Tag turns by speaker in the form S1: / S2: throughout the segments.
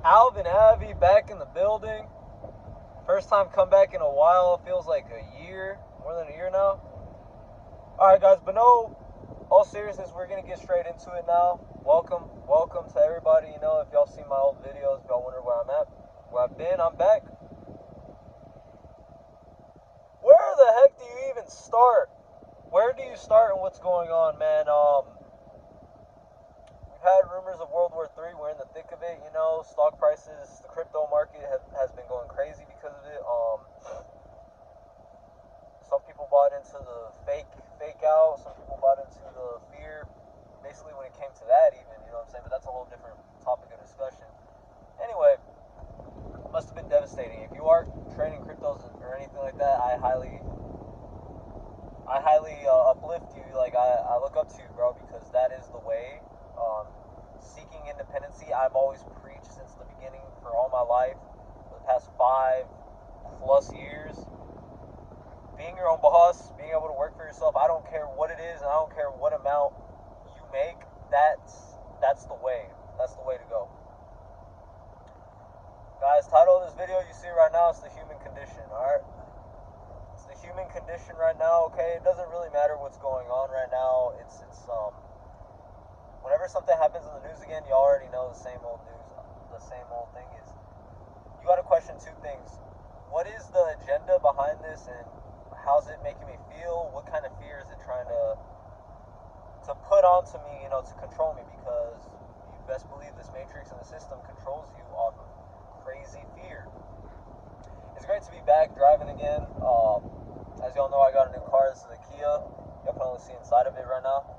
S1: Alvin Avi back in the building. First time come back in a while. It feels like a year, more than a year now. Alright guys, but no, all seriousness, we're going to get straight into it now. Welcome to everybody. You know, if y'all seen my old videos, if y'all wonder where I'm at, where I've been, I'm back. Where the heck do you even start? Where do you start and what's going on, man? We've had rumors of World War III. We're in the thick of it, you know. Stock prices, the crypto market has been going crazy because of it. Some people bought into the fake out. Some people bought into the fear. Basically, when it came to that, even, you know what I'm saying? But that's a whole different topic of discussion. Anyway, must have been devastating. If you are trading cryptos or anything like that, I highly uplift you. Like, I look up to you, bro, because that is the way. Seeking independency, I've always preached since the beginning for all my life, for the past 5+ years. Being your own boss, being able to work for yourself, I don't care what it is, and I don't care what amount you make, that's the way. That's the way to go. Guys, title of this video you see right now is the human condition, alright? It's the human condition right now, okay? It doesn't really matter what's going on right now. It's whenever something happens in the news again, you already know the same old news. The same old thing is, you got to question two things. What is the agenda behind this, and how's it making me feel? What kind of fear is it trying to put onto me, you know, to control me? Because you best believe this matrix and the system controls you off of crazy fear. It's great to be back driving again. As y'all know, I got a new car. This is a Kia. Y'all can only see inside of it right now.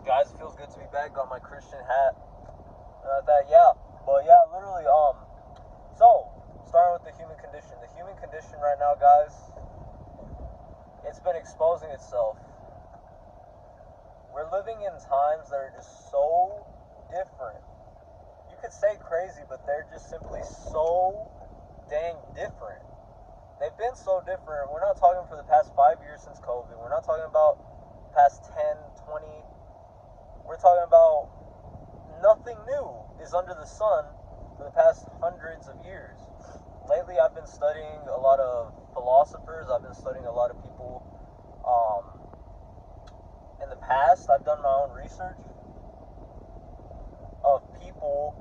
S1: Guys, it feels good to be back. Got my Christian hat. Literally, so, starting with the human condition. The human condition right now, guys, it's been exposing itself. We're living in times that are just so different. You could say crazy, but they're just simply so dang different. They've been so different. We're not talking for the past 5 years since COVID. We're not talking about past 10, 20. We're talking about nothing new is under the sun for the past hundreds of years. Lately, I've been studying a lot of philosophers. I've been studying a lot of people. In the past, I've done my own research of people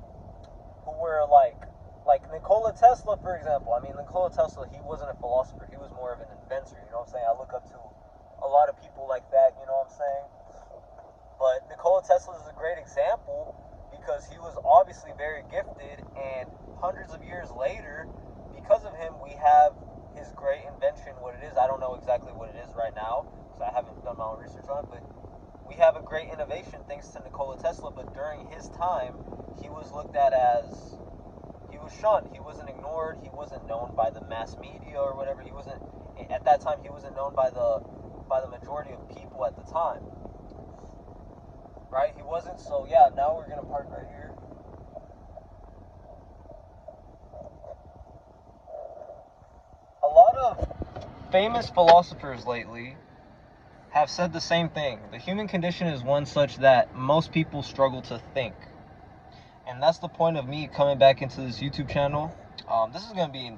S1: who were like Nikola Tesla, for example. I mean, Nikola Tesla, he wasn't a philosopher. He was more of an inventor, you know what I'm saying? I look up to a lot of people like that, you know what I'm saying? But Nikola Tesla is a great example because he was obviously very gifted, and hundreds of years later, because of him, we have his great invention, what it is. I don't know exactly what it is right now because I haven't done my own research on it, but we have a great innovation thanks to Nikola Tesla. But during his time, he was looked at as, he was shunned, he wasn't ignored, he wasn't known by the mass media or whatever. He wasn't, at that time, he wasn't known by the majority of people at the time. Right? He wasn't. So yeah, now we're gonna park right here. A lot of famous philosophers lately have said the same thing. The human condition is one such that most people struggle to think. And that's the point of me coming back into this YouTube channel. This is gonna be,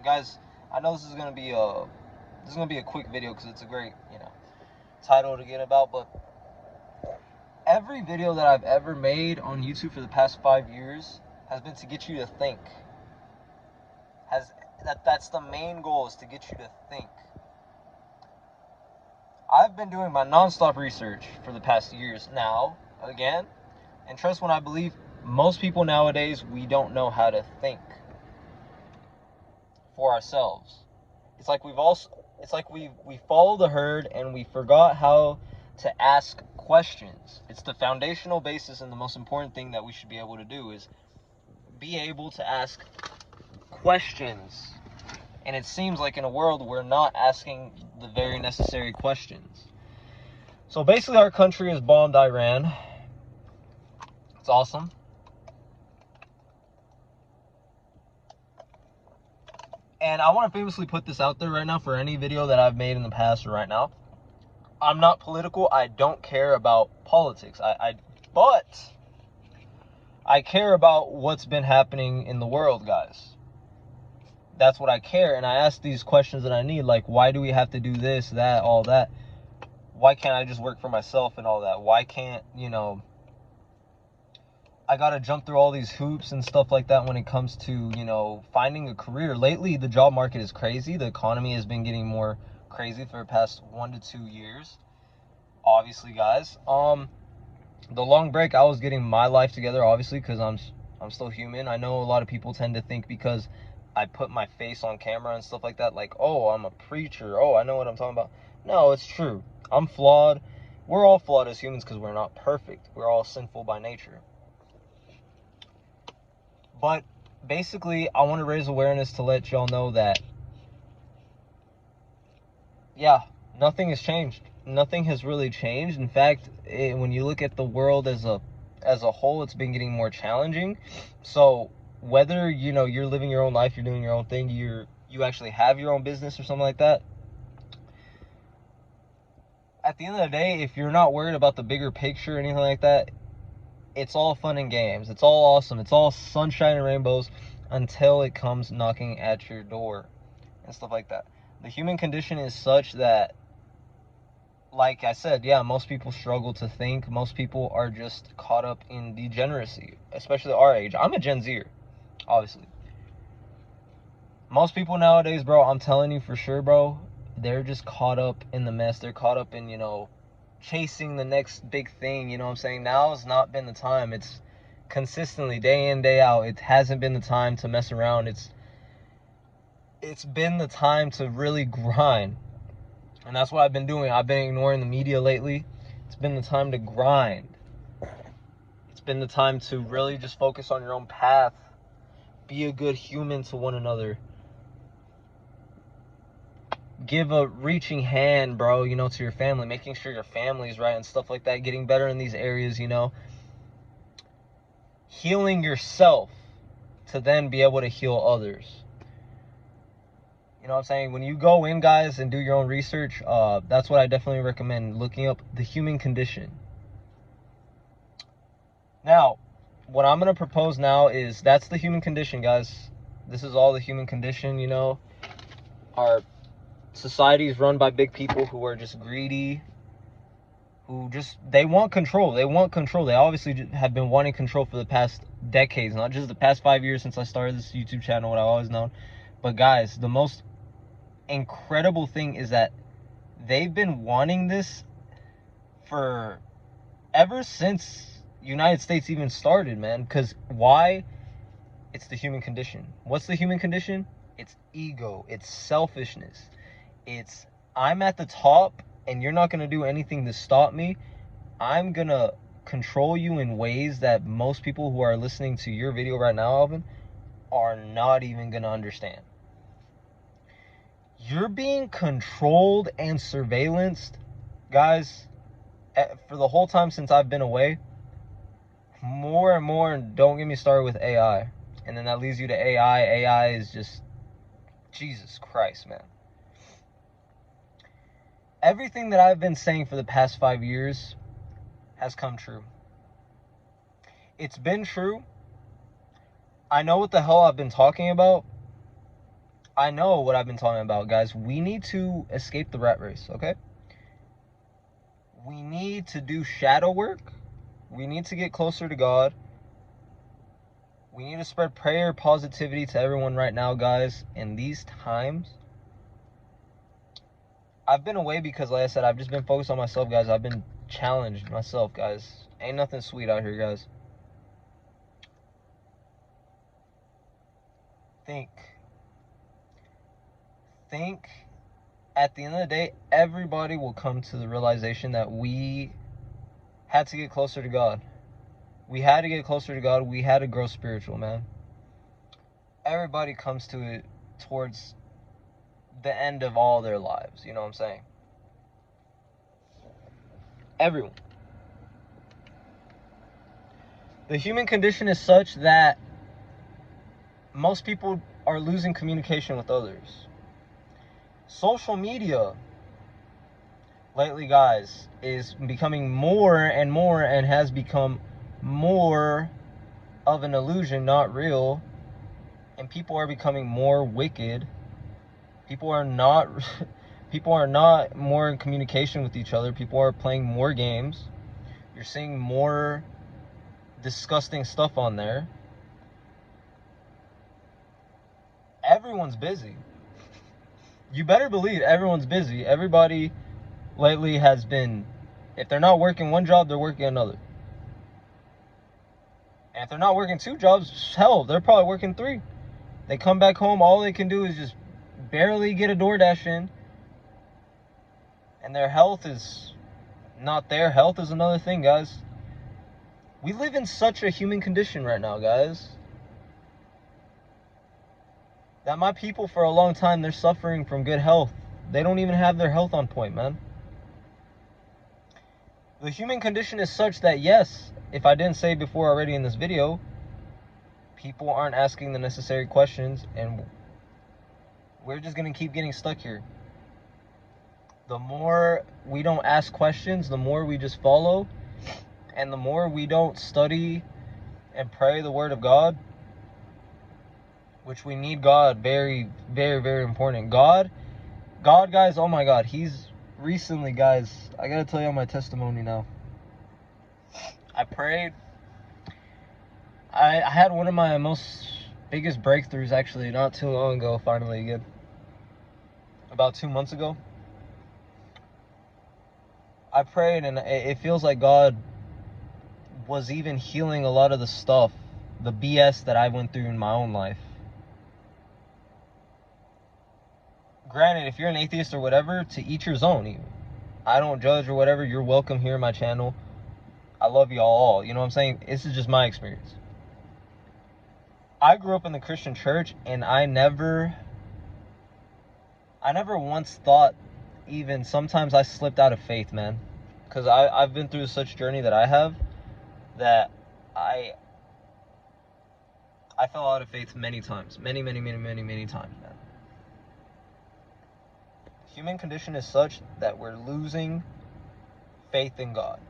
S1: guys, I know this is gonna be a quick video because it's a great, you know, title to get about, but every video that I've ever made on YouTube for the past 5 years has been to get you to think. That's the main goal, is to get you to think. I've been doing my non-stop research for the past years now, again, and trust when I believe most people nowadays, we don't know how to think for ourselves. It's like we follow the herd and we forgot how to ask questions. It's the foundational basis, and the most important thing that we should be able to do is be able to ask questions. And it seems like in a world we're not asking the very necessary questions. So basically, our country has bombed Iran. It's awesome. And I want to famously put this out there right now for any video that I've made in the past or right now. I'm not political. I don't care about politics. But I care about what's been happening in the world, guys. That's what I care. And I ask these questions that I need, like, why do we have to do this, that, all that? Why can't I just work for myself and all that? Why can't, I gotta jump through all these hoops and stuff like that when it comes to, finding a career. Lately, the job market is crazy. The economy has been getting more crazy for the past 1 to 2 years. Obviously, guys. The long break, I was getting my life together, obviously, because I'm still human. I know a lot of people tend to think because I put my face on camera and stuff like that, like, oh, I'm a preacher. Oh, I know what I'm talking about. No, it's true. I'm flawed. We're all flawed as humans because we're not perfect. We're all sinful by nature. But basically, I want to raise awareness to let y'all know that, yeah, nothing has changed. Nothing has really changed. In fact, when you look at the world as a whole, it's been getting more challenging. So whether you're living your own life, you're doing your own thing, you actually have your own business or something like that, at the end of the day, if you're not worried about the bigger picture or anything like that, it's all fun and games. It's all awesome. It's all sunshine and rainbows until it comes knocking at your door and stuff like that. The human condition is such that, like I said, yeah, most people struggle to think. Most people are just caught up in degeneracy, especially our age. I'm a Gen Zer, obviously. Most people nowadays, bro, I'm telling you for sure, bro, they're just caught up in the mess. They're caught up in, chasing the next big thing. You know what I'm saying? Now has not been the time. It's consistently, day in, day out. It hasn't been the time to mess around. It's been the time to really grind. And that's what I've been doing. I've been ignoring the media lately. It's been the time to grind. It's been the time to really just focus on your own path. Be a good human to one another. Give a reaching hand, bro, to your family. Making sure your family's right and stuff like that. Getting better in these areas, Healing yourself to then be able to heal others. You know what I'm saying? When you go in, guys, and do your own research, that's what I definitely recommend, looking up the human condition. Now, what I'm going to propose now is that's the human condition, guys. This is all the human condition, Our society is run by big people who are just greedy, they want control. They want control. They obviously have been wanting control for the past decades, not just the past 5 years since I started this YouTube channel, what I've always known. But guys, the most incredible thing is that they've been wanting this for ever since United States even started, man. Because why? It's the human condition. What's the human condition? It's ego. It's selfishness. It's, I'm at the top and you're not going to do anything to stop me. I'm going to control you in ways that most people who are listening to your video right now, Alvin, are not even going to understand. You're being controlled and surveillanced, guys, for the whole time since I've been away. More and more, and don't get me started with AI. And then that leads you to AI. AI is just, Jesus Christ, man. Everything that I've been saying for the past 5 years has come true. It's been true. I know what the hell I've been talking about. I know what I've been talking about, guys. We need to escape the rat race, okay? We need to do shadow work. We need to get closer to God. We need to spread prayer, positivity to everyone right now, guys. In these times, I've been away because, like I said, I've just been focused on myself, guys. I've been challenged myself, guys. Ain't nothing sweet out here, guys. Think. At the end of the day, everybody will come to the realization that we had to get closer to God. We had to get closer to God. We had to grow spiritual, man. Everybody comes to it towards the end of all their lives. You know what I'm saying? Everyone. The human condition is such that most people are losing communication with others. Social media lately, guys, is becoming more and more and has become more of an illusion, not real, and people are becoming more wicked. People are not more in communication with each other. People are playing more games. You're seeing more disgusting stuff on there. Everyone's busy. You better believe everyone's busy. Everybody lately has been, if they're not working one job, they're working another. And if they're not working 2 jobs, hell, they're probably working 3. They come back home, all they can do is just barely get a DoorDash in. And their health is not there. Health is another thing, guys. We live in such a human condition right now, guys, that my people for a long time, they're suffering from good health. They don't even have their health on point, man. The human condition is such that, yes, if I didn't say before already in this video, people aren't asking the necessary questions, and we're just going to keep getting stuck here. The more we don't ask questions, the more we just follow, and the more we don't study and pray the word of God, which we need God, very, very, very important. God, guys, oh my God, he's recently, guys, I gotta tell you my testimony now. I prayed. I had one of my biggest breakthroughs, actually, not too long ago, finally, again. About 2 months ago. I prayed, and it feels like God was even healing a lot of the stuff, the BS that I went through in my own life. Granted, if you're an atheist or whatever, to each your own. I don't judge or whatever. You're welcome here in my channel. I love y'all all. You know what I'm saying? This is just my experience. I grew up in the Christian church, and I never once thought, even sometimes I slipped out of faith, man. Because I've been through such journey that I have, that I fell out of faith many times. Many times, man. Human condition is such that we're losing faith in God.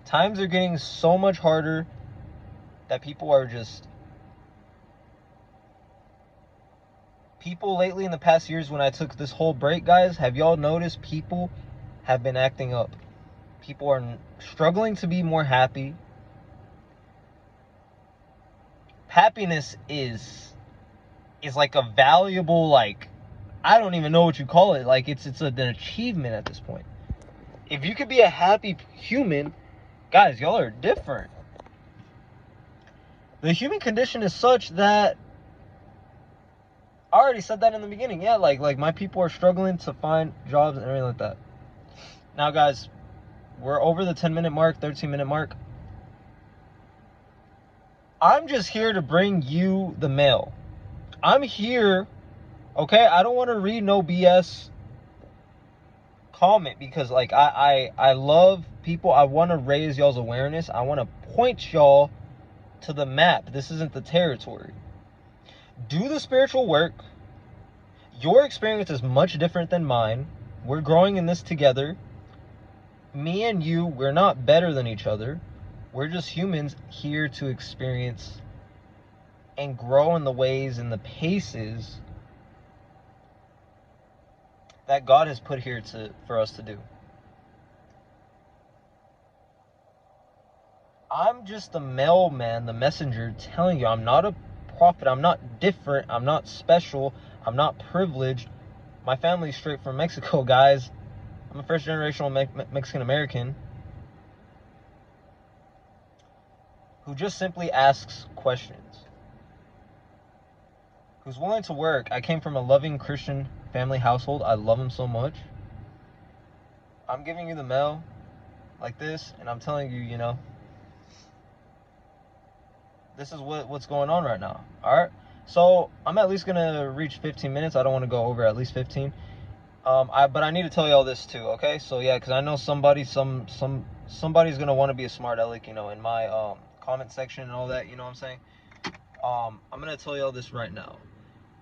S1: Times are getting so much harder that people lately in the past years, when I took this whole break, guys, have y'all noticed people have been acting up? People are struggling to be more happy. Happiness is like a valuable, like, I don't even know what you call it. Like, it's an achievement at this point. If you could be a happy human, guys, y'all are different. The human condition is such that, I already said that in the beginning. Yeah, like my people are struggling to find jobs and everything like that. Now, guys, we're over the 10-minute mark, 13-minute mark. I'm just here to bring you the mail. I'm here, okay? I don't want to read no BS comment, because, like, I love people. I want to raise y'all's awareness. I want to point y'all to the map. This isn't the territory. Do the spiritual work. Your experience is much different than mine. We're growing in this together. Me and you, we're not better than each other. We're just humans here to experience and grow in the ways and the paces that God has put here for us to do. I'm just the mailman, the messenger, telling you I'm not a prophet. I'm not different. I'm not special. I'm not privileged. My family's straight from Mexico, guys. I'm a first-generational Mexican American who just simply asks questions, who's willing to work. I came from a loving Christian family household. I love them so much. I'm giving you the mail like this, and I'm telling you, you know, this is what's going on right now. All right, so I'm at least gonna reach 15 minutes. I don't want to go over at least 15. But I need to tell you all this too, okay? So yeah, because I know somebody's gonna want to be a smart aleck, you know, in my comment section and all that, you know what I'm saying? I'm gonna tell you all this right now,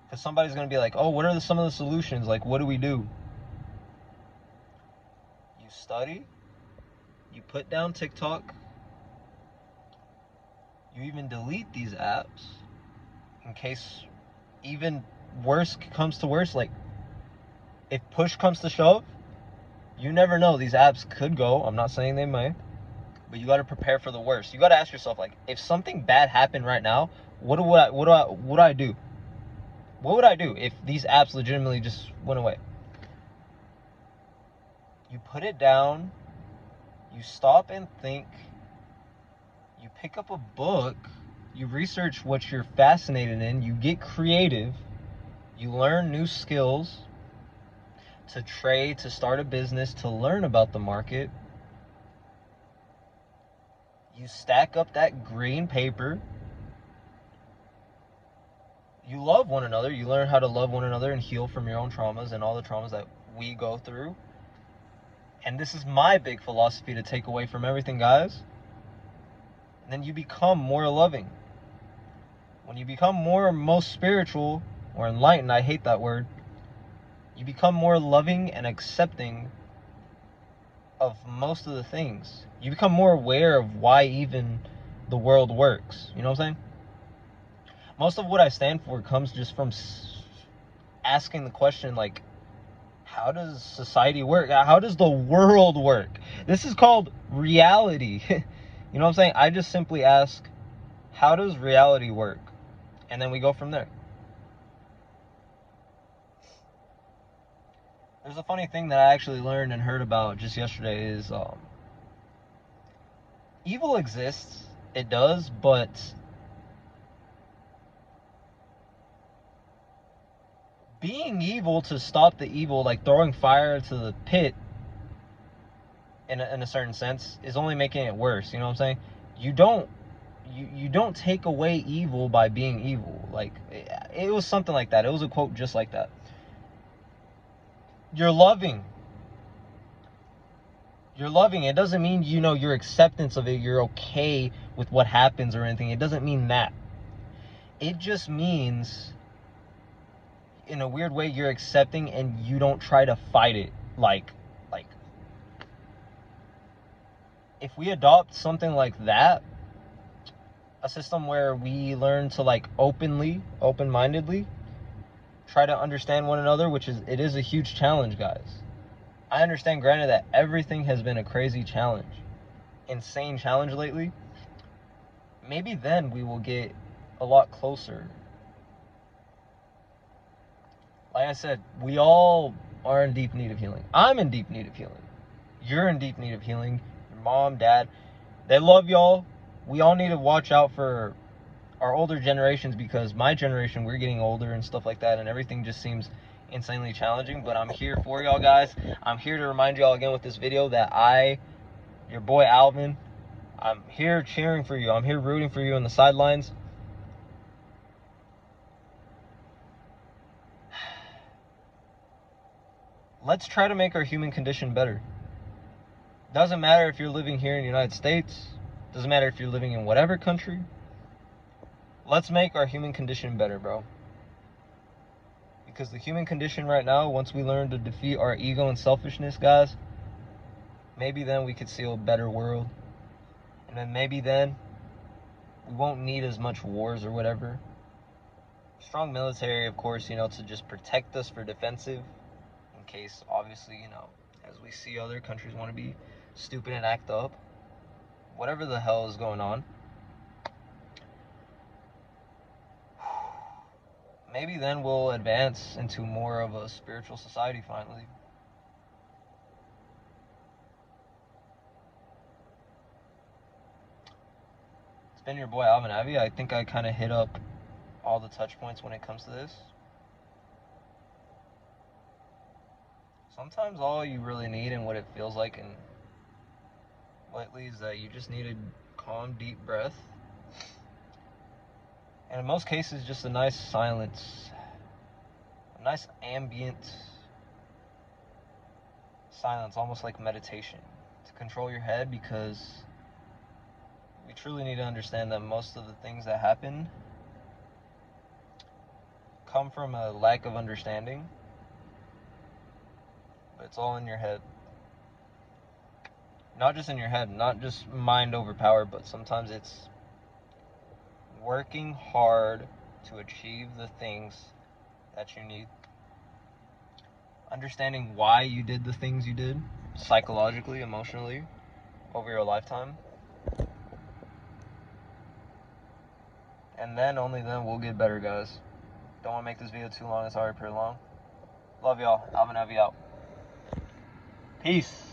S1: because somebody's gonna be like, oh, what are some of the solutions? Like, what do we do? You study, you put down TikTok, You even delete these apps in case even worse comes to worse. Like, if push comes to shove, you never know. These apps could go. I'm not saying they may, but you got to prepare for the worst. You got to ask yourself, like, if something bad happened right now, what do I do? What would I do if these apps legitimately just went away? You put it down, you stop and think, you pick up a book, you research what you're fascinated in, you get creative, you learn new skills to trade, to start a business, to learn about the market. You stack up that green paper. You love one another. You learn how to love one another and heal from your own traumas and all the traumas that we go through. And this is my big philosophy to take away from everything, guys. And then you become more loving. When you become most spiritual or enlightened, I hate that word, you become more loving and accepting of most of the things. You become more aware of why even the world works. You know what I'm saying? Most of what I stand for comes just from asking the question, like, how does society work? How does the world work? This is called reality. You know what I'm saying? I just simply ask, how does reality work? And then we go from there. There's a funny thing that I actually learned and heard about just yesterday is evil exists. It does, but being evil to stop the evil, like throwing fire to the pit, in a certain sense, is only making it worse. You know what I'm saying? You don't take away evil by being evil. Like, it was something like that. It was a quote just like that. You're loving. It doesn't mean, your acceptance of it, you're okay with what happens or anything. It doesn't mean that. It just means, in a weird way, you're accepting and you don't try to fight it. Like if we adopt something like that, a system where we learn to, like, open-mindedly try to understand one another, it is a huge challenge, guys. I understand, granted, that everything has been a crazy challenge, insane challenge lately. Maybe then we will get a lot closer. Like I said, we all are in deep need of healing. I'm in deep need of healing. You're in deep need of healing. Your mom, dad, they love y'all. We all need to watch out for our older generations, because my generation, we're getting older and stuff like that, and everything just seems insanely challenging. But I'm here for y'all, guys. I'm here to remind y'all again with this video that your boy Alvin, I'm here cheering for you. I'm here rooting for you on the sidelines. Let's try to make our human condition better. Doesn't matter if you're living here in the United States. Doesn't matter if you're living in whatever country. Let's make our human condition better, bro. Because the human condition right now, once we learn to defeat our ego and selfishness, guys, maybe then we could see a better world. And then maybe then we won't need as much wars or whatever. Strong military, of course, to just protect us for defensive. In case, obviously, as we see other countries want to be stupid and act up. Whatever the hell is going on. Maybe then we'll advance into more of a spiritual society finally. It's been your boy Alvin Avi. I think I kind of hit up all the touch points when it comes to this. Sometimes all you really need, and what it feels like and lately, is that you just need a calm, deep breath. And in most cases, just a nice silence. A nice ambient silence, almost like meditation, to control your head, because we truly need to understand that most of the things that happen come from a lack of understanding, but it's all in your head. Not just in your head, not just mind overpowered, but sometimes it's working hard to achieve the things that you need. Understanding why you did the things you did, psychologically, emotionally, over your lifetime. And then, only then, we'll get better, guys. Don't want to make this video too long. It's already pretty long. Love y'all. Alvin Evie out. Peace.